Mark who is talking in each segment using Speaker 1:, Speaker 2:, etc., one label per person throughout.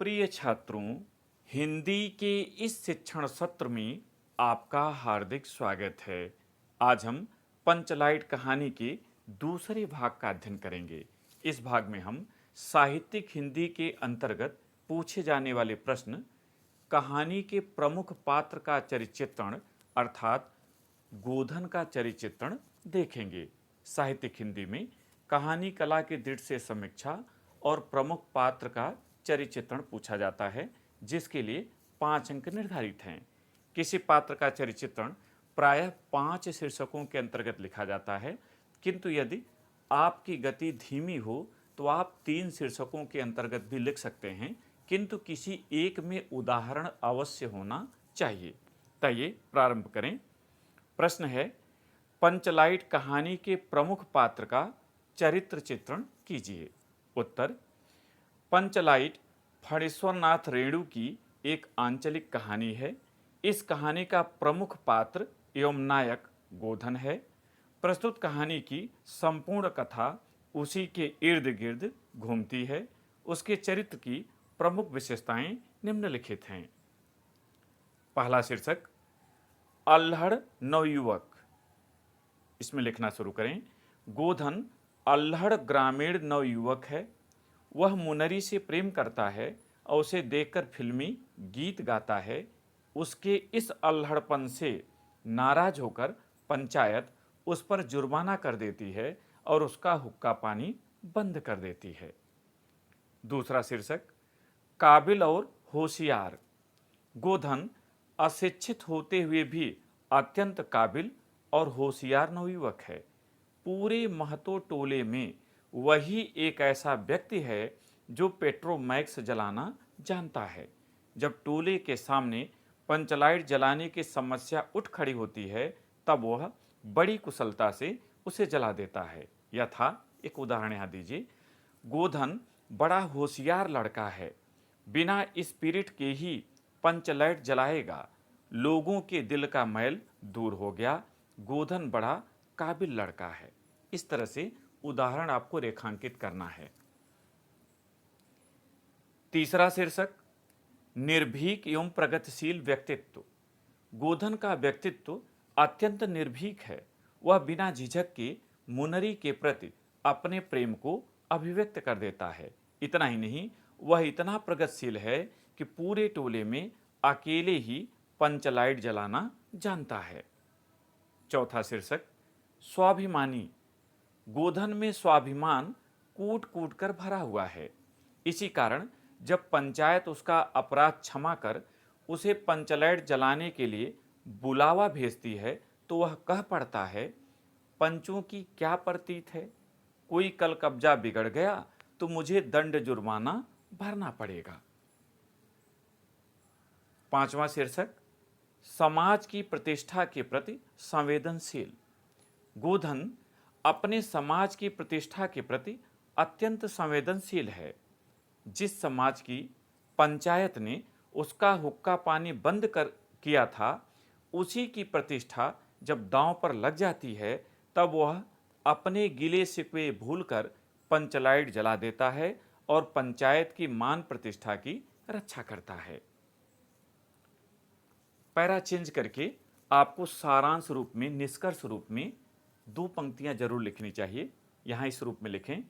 Speaker 1: प्रिय छात्रों, हिंदी के इस शिक्षण सत्र में आपका हार्दिक स्वागत है। आज हम पंचलाइट कहानी के दूसरे भाग का अध्ययन करेंगे। इस भाग में हम साहित्यिक हिंदी के अंतर्गत पूछे जाने वाले प्रश्न, कहानी के प्रमुख पात्र का चरित्रण अर्थात गोधन का चरित्रण देखेंगे। साहित्यिक हिंदी में कहानी कला की दृष्टि से समीक्षा और प्रमुख पात्र का चरित्रण पूछा जाता है, जिसके लिए 5 अंक निर्धारित हैं। किसी पात्र का चरित्रण प्रायः 5 शीर्षकों के अंतर्गत लिखा जाता है, किंतु यदि आपकी गति धीमी हो तो आप 3 शीर्षकों के अंतर्गत भी लिख सकते हैं, किंतु किसी एक में उदाहरण अवश्य होना चाहिए। तो ये प्रारंभ करें। प्रश्न है, पंचलाइट कहानी के प्रमुख पात्र का चरित्र चित्रण कीजिए। उत्तर, पंचलाइट फणीश्वरनाथ रेणु की एक आंचलिक कहानी है। इस कहानी का प्रमुख पात्र एवं नायक गोधन है। प्रस्तुत कहानी की संपूर्ण कथा उसी के इर्द गिर्द घूमती है। उसके चरित्र की प्रमुख विशेषताएं निम्नलिखित हैं। पहला शीर्षक, अल्हड़ नवयुवक। इसमें लिखना शुरू करें। गोधन अल्हड़ ग्रामीण नवयुवक है। वह मुनरी से प्रेम करता है और उसे देखकर फिल्मी गीत गाता है। उसके इस अल्हड़पन से नाराज होकर पंचायत उस पर जुर्माना कर देती है और उसका हुक्का पानी बंद कर देती है। दूसरा शीर्षक, काबिल और होशियार। गोधन अशिक्षित होते हुए भी अत्यंत काबिल और होशियार नवयुवक है। पूरे महतो टोले में वही एक ऐसा व्यक्ति है जो पेट्रोमैक्स जलाना जानता है। जब टोले के सामने पंचलाइट जलाने की समस्या उठ खड़ी होती है, तब वह बड़ी कुशलता से उसे जला देता है। यथा, एक उदाहरण यहाँ दीजिए। गोधन बड़ा होशियार लड़का है, बिना स्पिरिट के ही पंचलाइट जलाएगा। लोगों के दिल का मैल दूर हो गया। गोधन बड़ा काबिल लड़का है। इस तरह से उदाहरण आपको रेखांकित करना है। तीसरा शीर्षक, निर्भीक एवं प्रगतिशील व्यक्तित्व। गोधन का व्यक्तित्व अत्यंत निर्भीक है। वह बिना झिझक के मुनरी के प्रति अपने प्रेम को अभिव्यक्त कर देता है। इतना ही नहीं, वह इतना प्रगतिशील है कि पूरे टोले में अकेले ही पंचलाइट जलाना जानता है। चौथा शीर्षक, स्वाभिमानी। गोधन में स्वाभिमान कूट कूट कर भरा हुआ है। इसी कारण जब पंचायत उसका अपराध क्षमा कर उसे पंचलाइट जलाने के लिए बुलावा भेजती है, तो वह कह पड़ता है, पंचों की क्या प्रतीत है। कोई कल कब्जा बिगड़ गया तो मुझे दंड जुर्माना भरना पड़ेगा। पांचवा शीर्षक, समाज की प्रतिष्ठा के प्रति संवेदनशील। गोधन अपने समाज की प्रतिष्ठा के प्रति अत्यंत संवेदनशील है। जिस समाज की पंचायत ने उसका हुक्का पानी बंद कर किया था, उसी की प्रतिष्ठा जब दांव पर लग जाती है, तब वह अपने गिले शिकवे भूलकर पंचलाइट जला देता है और पंचायत की मान प्रतिष्ठा की रक्षा करता है। पैरा चेंज करके आपको सारांश रूप में, निष्कर्ष रूप में 2 पंक्तियां जरूर लिखनी चाहिए। यहां इस रूप में लिखें।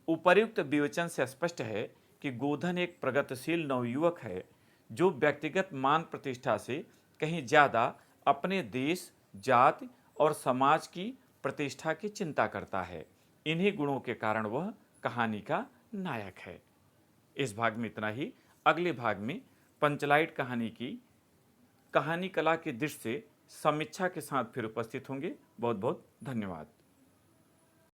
Speaker 1: उपर्युक्त विवेचन से स्पष्ट है कि गोधन एक प्रगतिशील नवयुवक है, जो व्यक्तिगत मान प्रतिष्ठा से कहीं ज्यादा अपने देश, जाति और समाज की प्रतिष्ठा की चिंता करता है। इन्हीं गुणों के कारण वह कहानी का नायक है। इस भाग में इतना ही। अगले भाग में पंचलाइट कहानी की कहानी कला की दृष्टि से समीक्षा के साथ फिर उपस्थित होंगे। बहुत बहुत धन्यवाद।